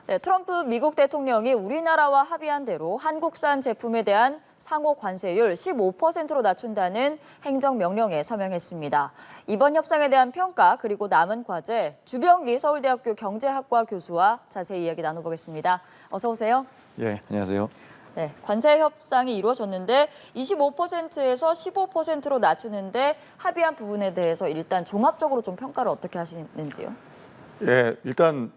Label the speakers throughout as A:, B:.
A: 네, 트럼프 미국 대통령이 우리나라와 합의한 대로 한국산 제품에 대한 상호 관세율 15%로 낮춘다는 행정명령에 서명했습니다. 이번 협상에 대한 평가 그리고 남은 과제, 주병기 서울대학교 경제학과 교수와 자세히 이야기 나눠보겠습니다. 어서 오세요.
B: 예, 안녕하세요.
A: 네, 관세 협상이 이루어졌는데 25%에서 15%로 낮추는데 합의한 부분에 대해서 일단 종합적으로 좀 평가를 어떻게 하시는지요?
B: 예, 일단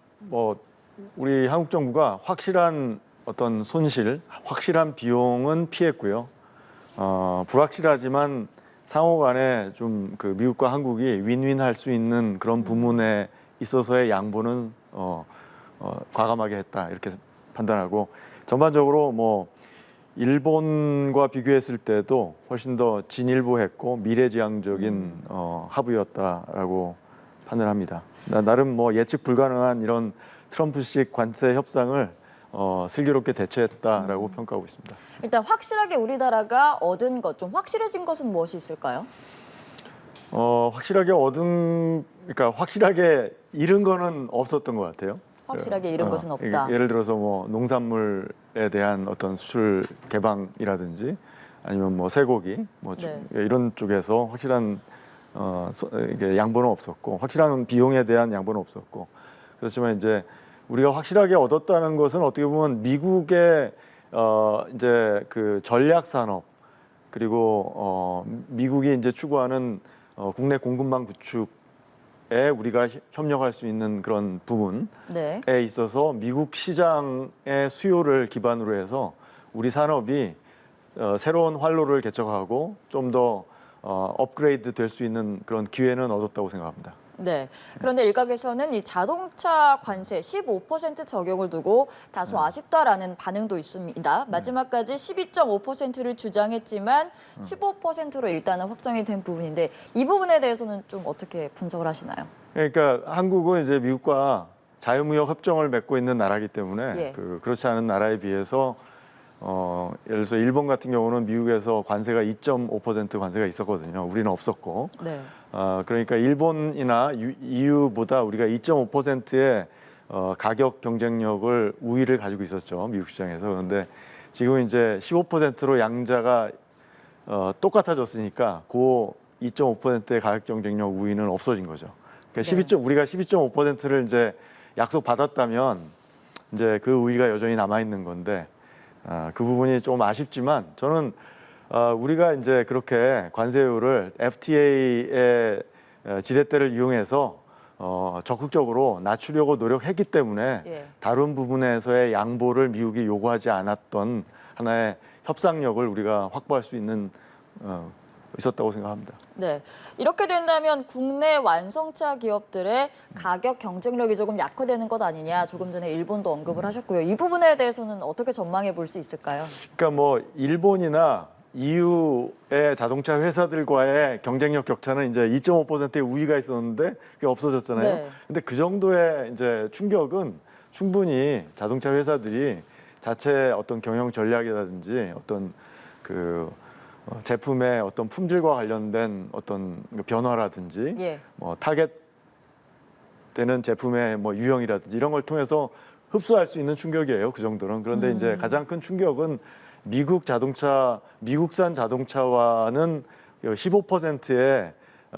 B: 우리 한국 정부가 확실한 어떤 손실, 확실한 비용은 피했고요. 불확실하지만 상호 간에 좀 그 미국과 한국이 윈윈할 수 있는 그런 부분에 있어서의 양보는 과감하게 했다 이렇게 판단하고, 전반적으로 일본과 비교했을 때도 훨씬 더 진일보했고 미래지향적인 합의였다라고 판단합니다. 나름 예측 불가능한 이런 트럼프식 관세 협상을 슬기롭게 대처했다라고 평가하고 있습니다.
A: 일단 확실하게 우리나라가 얻은 것, 좀 확실해진 것은 무엇이 있을까요?
B: 그러니까 확실하게 잃은 거는 없었던 것 같아요.
A: 확실하게 잃은 것은 없다.
B: 예를 들어서 농산물에 대한 어떤 수출 개방이라든지 아니면 쇠고기
A: 네.
B: 이런 쪽에서 확실한 이게 양보는 없었고, 확실한 비용에 대한 양보는 없었고, 그렇지만 이제 우리가 확실하게 얻었다는 것은 어떻게 보면 미국의 이제 그 전략 산업, 그리고 미국이 이제 추구하는 국내 공급망 구축에 우리가 협력할 수 있는 그런 부분에
A: 네.
B: 있어서 미국 시장의 수요를 기반으로 해서 우리 산업이 새로운 활로를 개척하고 좀 더 업그레이드 될 수 있는 그런 기회는 얻었다고 생각합니다.
A: 네. 그런데 일각에서는 이 자동차 관세 15% 적용을 두고 다소 아쉽다라는 반응도 있습니다. 마지막까지 12.5%를 주장했지만 15%로 일단은 확정이 된 부분인데 이 부분에 대해서는 좀 어떻게 분석을 하시나요?
B: 그러니까 한국은 이제 미국과 자유무역 협정을 맺고 있는 나라이기 때문에
A: 예.
B: 그렇지 않은 나라에 비해서 예를 들어서 일본 같은 경우는 미국에서 관세가 2.5% 관세가 있었거든요. 우리는 없었고.
A: 네.
B: 그러니까 일본이나 EU보다 우리가 2.5%의 가격 경쟁력을 우위를 가지고 있었죠. 미국 시장에서. 그런데 지금 이제 15%로 양자가 똑같아졌으니까 그 2.5%의 가격 경쟁력 우위는 없어진 거죠. 그러니까
A: 네.
B: 우리가 12.5%를 이제 약속 받았다면 이제 그 우위가 여전히 남아 있는 건데, 그 부분이 좀 아쉽지만 저는 우리가 이제 그렇게 관세율을 FTA의 지렛대를 이용해서 적극적으로 낮추려고 노력했기 때문에
A: 예.
B: 다른 부분에서의 양보를 미국이 요구하지 않았던 하나의 협상력을 우리가 확보할 수 있었다고 생각합니다.
A: 네. 이렇게 된다면 국내 완성차 기업들의 가격 경쟁력이 조금 약화되는 것 아니냐. 조금 전에 일본도 언급을 하셨고요. 이 부분에 대해서는 어떻게 전망해 볼 수 있을까요?
B: 그러니까 일본이나 EU의 자동차 회사들과의 경쟁력 격차는 이제 2.5%의 우위가 있었는데 그게 없어졌잖아요.
A: 네.
B: 근데 그 정도의 이제 충격은 충분히 자동차 회사들이 자체 어떤 경영 전략이라든지 어떤 그 제품의 어떤 품질과 관련된 어떤 변화라든지
A: 예.
B: 타겟되는 제품의 유형이라든지 이런 걸 통해서 흡수할 수 있는 충격이에요. 그 정도는. 그런데 이제 가장 큰 충격은 미국산 자동차와는 15%의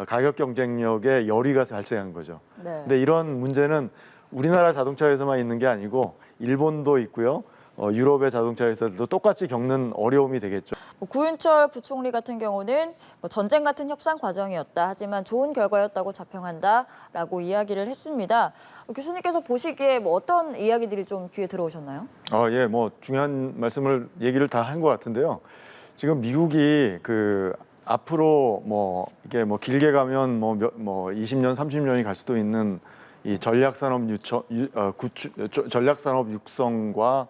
B: 가격 경쟁력의 열의가 발생한 거죠.
A: 네.
B: 근데 이런 문제는 우리나라 자동차에서만 있는 게 아니고 일본도 있고요. 유럽의 자동차 회사들도 똑같이 겪는 어려움이 되겠죠.
A: 구윤철 부총리 같은 경우는 전쟁 같은 협상 과정이었다. 하지만 좋은 결과였다고 자평한다라고 이야기를 했습니다. 교수님께서 보시기에 어떤 이야기들이 좀 귀에 들어오셨나요?
B: 예, 중요한 얘기를 다 한 것 같은데요. 지금 미국이 앞으로 이게 길게 가면 20년, 30년이 갈 수도 있는 이 전략산업 육성과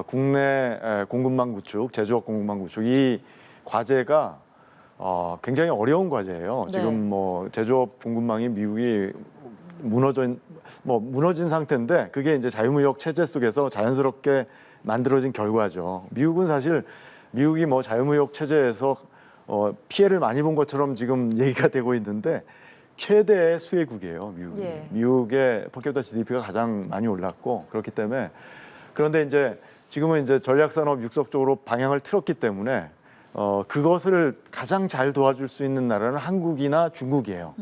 B: 국내 공급망 구축, 제조업 공급망 구축, 이 과제가 굉장히 어려운 과제예요.
A: 네.
B: 지금 제조업 공급망이 미국이 무너진 상태인데 그게 이제 자유무역 체제 속에서 자연스럽게 만들어진 결과죠. 미국이 자유무역 체제에서 피해를 많이 본 것처럼 지금 얘기가 되고 있는데 최대의 수혜국이에요, 미국이.
A: 예.
B: 미국의 퍼캐피타 GDP가 가장 많이 올랐고 그렇기 때문에 그런데 이제 지금은 이제 전략산업 육성 쪽으로 방향을 틀었기 때문에 그것을 가장 잘 도와줄 수 있는 나라는 한국이나 중국이에요.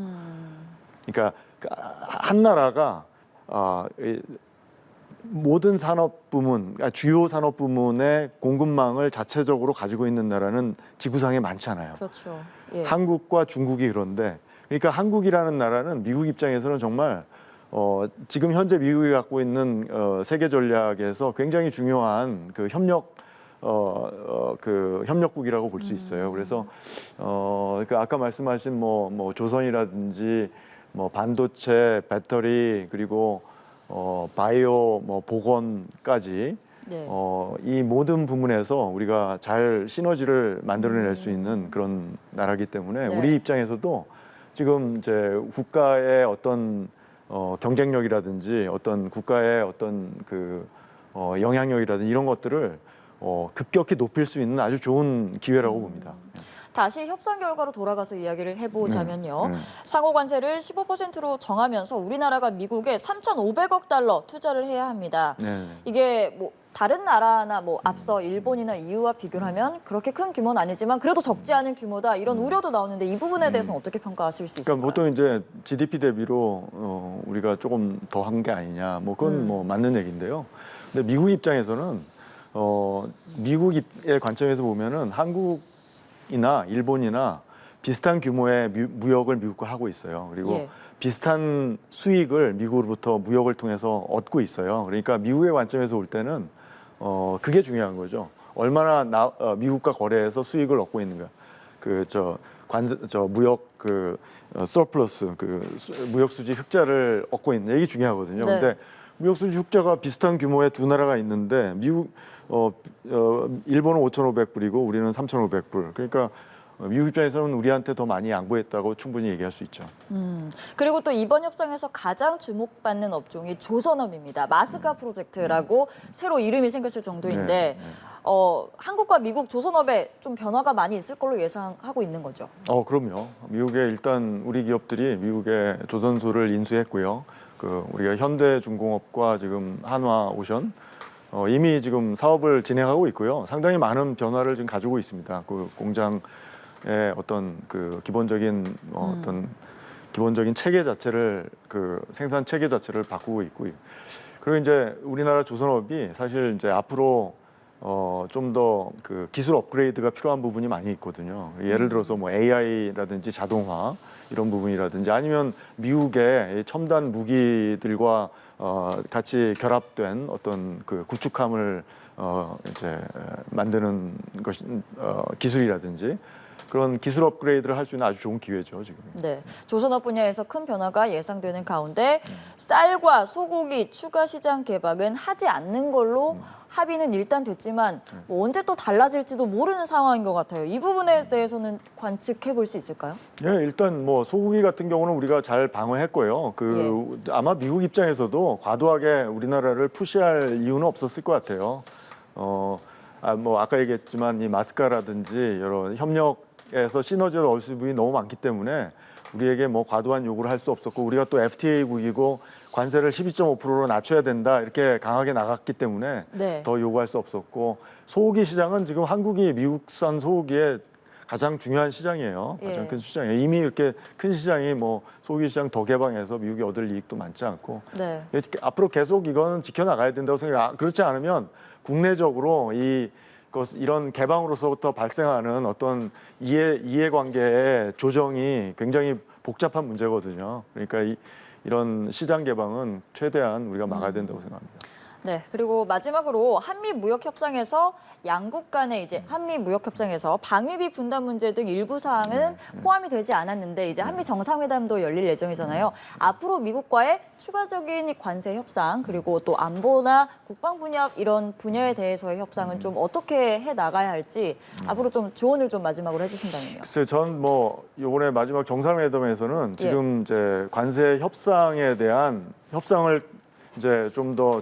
B: 그러니까 한 나라가 모든 산업 부문, 그러니까 주요 산업 부문의 공급망을 자체적으로 가지고 있는 나라는 지구상에 많지 않아요.
A: 그렇죠. 예.
B: 한국과 중국이 그런데, 그러니까 한국이라는 나라는 미국 입장에서는 정말 지금 현재 미국이 갖고 있는 세계 전략에서 굉장히 중요한 그 협력국이라고 볼 수 있어요. 그래서 그 아까 말씀하신 뭐 조선이라든지 뭐 반도체, 배터리 그리고 바이오 뭐 보건까지
A: 네.
B: 이 모든 부문에서 우리가 잘 시너지를 만들어낼 수 있는 그런 나라기 때문에
A: 네.
B: 우리 입장에서도 지금 이제 국가의 어떤 경쟁력이라든지 어떤 국가의 어떤 그 영향력이라든지 이런 것들을 급격히 높일 수 있는 아주 좋은 기회라고 봅니다.
A: 다시 협상 결과로 돌아가서 이야기를 해보자면요.
B: 네.
A: 상호 관세를 15%로 정하면서 우리나라가 미국에 3,500억 달러 투자를 해야 합니다.
B: 네.
A: 이게 뭐 다른 나라나 뭐 앞서 일본이나 EU와 비교를 하면 그렇게 큰 규모는 아니지만 그래도 적지 않은 규모다 이런 우려도 나오는데 이 부분에 대해서는 어떻게 평가하실 수 있을까요?
B: 그러니까 보통 이제 GDP 대비로 우리가 조금 더 한 게 아니냐, 뭐 그건 뭐 맞는 얘기인데요. 근데 미국 입장에서는 미국의 관점에서 보면은 한국이나 일본이나 비슷한 규모의 무역을 미국과 하고 있어요. 그리고
A: 예.
B: 비슷한 수익을 미국으로부터 무역을 통해서 얻고 있어요. 그러니까 미국의 관점에서 볼 때는 그게 중요한 거죠. 얼마나 미국과 거래해서 수익을 얻고 있는가. 무역 서플러스 무역 수지 흑자를 얻고 있는 이게 중요하거든요.
A: 네.
B: 근데 무역 수지 흑자가 비슷한 규모의 두 나라가 있는데 일본은 5,500불이고 우리는 3,500불. 그러니까 미국 입장에서는 우리한테 더 많이 양보했다고 충분히 얘기할 수 있죠.
A: 그리고 또 이번 협상에서 가장 주목받는 업종이 조선업입니다. 마스카 프로젝트라고 새로 이름이 생겼을 정도인데 한국과 미국 조선업에 좀 변화가 많이 있을 걸로 예상하고 있는 거죠.
B: 그럼요. 미국에 일단 우리 기업들이 미국의 조선소를 인수했고요. 우리가 현대중공업과 지금 한화오션 이미 지금 사업을 진행하고 있고요. 상당히 많은 변화를 지금 가지고 있습니다. 그 공장의 어떤 기본적인 어떤 기본적인 체계 자체를 생산 체계 자체를 바꾸고 있고, 그리고 이제 우리나라 조선업이 사실 이제 앞으로 좀 더 기술 업그레이드가 필요한 부분이 많이 있거든요. 예를 들어서 뭐 AI라든지 자동화 이런 부분이라든지 아니면 미국의 첨단 무기들과 같이 결합된 어떤 구축함을 이제 만드는 기술이라든지 그런 기술 업그레이드를 할 수 있는 아주 좋은 기회죠, 지금.
A: 네, 조선업 분야에서 큰 변화가 예상되는 가운데 쌀과 소고기 추가 시장 개방은 하지 않는 걸로 합의는 일단 됐지만 뭐 언제 또 달라질지도 모르는 상황인 것 같아요. 이 부분에 대해서는 관측해 볼 수 있을까요?
B: 예, 일단 뭐 소고기 같은 경우는 우리가 잘 방어했고요. 아마 미국 입장에서도 과도하게 우리나라를 푸시할 이유는 없었을 것 같아요. 뭐 아까 얘기했지만 이 마스카라든지 여러 협력에서 시너지를 얻을 수 있는 부분이 너무 많기 때문에 우리에게 뭐 과도한 요구를 할 수 없었고, 우리가 또 FTA국이고 관세를 12.5%로 낮춰야 된다 이렇게 강하게 나갔기 때문에 더 요구할 수 없었고, 소고기 시장은 지금 한국이 미국산 소고기의 가장 중요한 시장이에요. 가장 큰 시장이에요. 이미 이렇게 큰 시장이 뭐 소고기 시장 더 개방해서 미국이 얻을 이익도 많지 않고 앞으로 계속 이거는 지켜나가야 된다고 생각해요. 그렇지 않으면 국내적으로 이런 개방으로서부터 발생하는 어떤 이해관계의 조정이 굉장히 복잡한 문제거든요. 그러니까 이런 시장 개방은 최대한 우리가 막아야 된다고 생각합니다.
A: 네, 그리고 마지막으로 한미 무역 협상에서 양국 간의 이제 한미 무역 협상에서 방위비 분담 문제 등 일부 사항은 포함이 되지 않았는데 이제 한미 정상회담도 열릴 예정이잖아요. 앞으로 미국과의 추가적인 관세 협상 그리고 또 안보나 국방 분야 이런 분야에 대해서의 협상은 좀 어떻게 해 나가야 할지 앞으로 좀 조언을 좀 마지막으로 해주신다면요.
B: 글쎄요, 전 뭐 이번에 마지막 정상회담에서는 지금 이제 관세 협상에 대한 협상을 이제 좀 더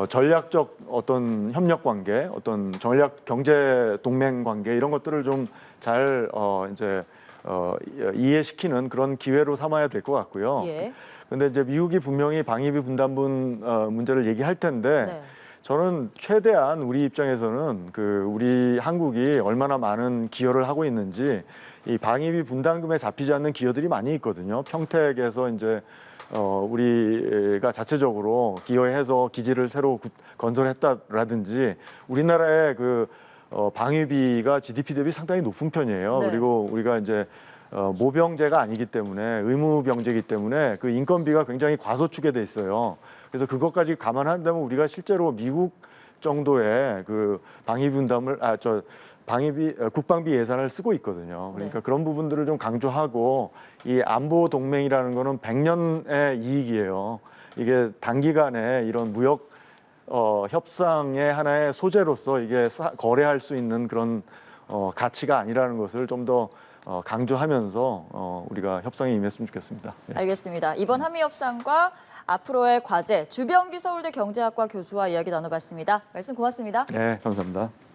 B: 전략적 어떤 협력 관계, 어떤 전략 경제 동맹 관계 이런 것들을 좀 잘 이제 이해시키는 그런 기회로 삼아야 될 것 같고요.
A: 예.
B: 근데 이제 미국이 분명히 방위비 분담분 문제를 얘기할 텐데
A: 네.
B: 저는 최대한 우리 입장에서는 우리 한국이 얼마나 많은 기여를 하고 있는지 이 방위비 분담금에 잡히지 않는 기여들이 많이 있거든요. 평택에서 이제 우리가 자체적으로 기여해서 기지를 새로 건설했다라든지 우리나라의 방위비가 GDP 대비 상당히 높은 편이에요.
A: 네.
B: 그리고 우리가 이제 모병제가 아니기 때문에 의무병제이기 때문에 그 인건비가 굉장히 과소축에 돼 있어요. 그래서 그것까지 감안한다면 우리가 실제로 미국 정도의 방위 분담을 국방비 예산을 쓰고 있거든요. 그러니까
A: 네.
B: 그런 부분들을 좀 강조하고 이 안보 동맹이라는 거는 100년의 이익이에요. 이게 단기간에 이런 무역 협상의 하나의 소재로서 이게 거래할 수 있는 그런 가치가 아니라는 것을 좀 더 강조하면서 우리가 협상에 임했으면 좋겠습니다. 예.
A: 알겠습니다. 이번 한미 협상과 앞으로의 과제, 주병기 서울대 경제학과 교수와 이야기 나눠봤습니다. 말씀 고맙습니다.
B: 네, 감사합니다.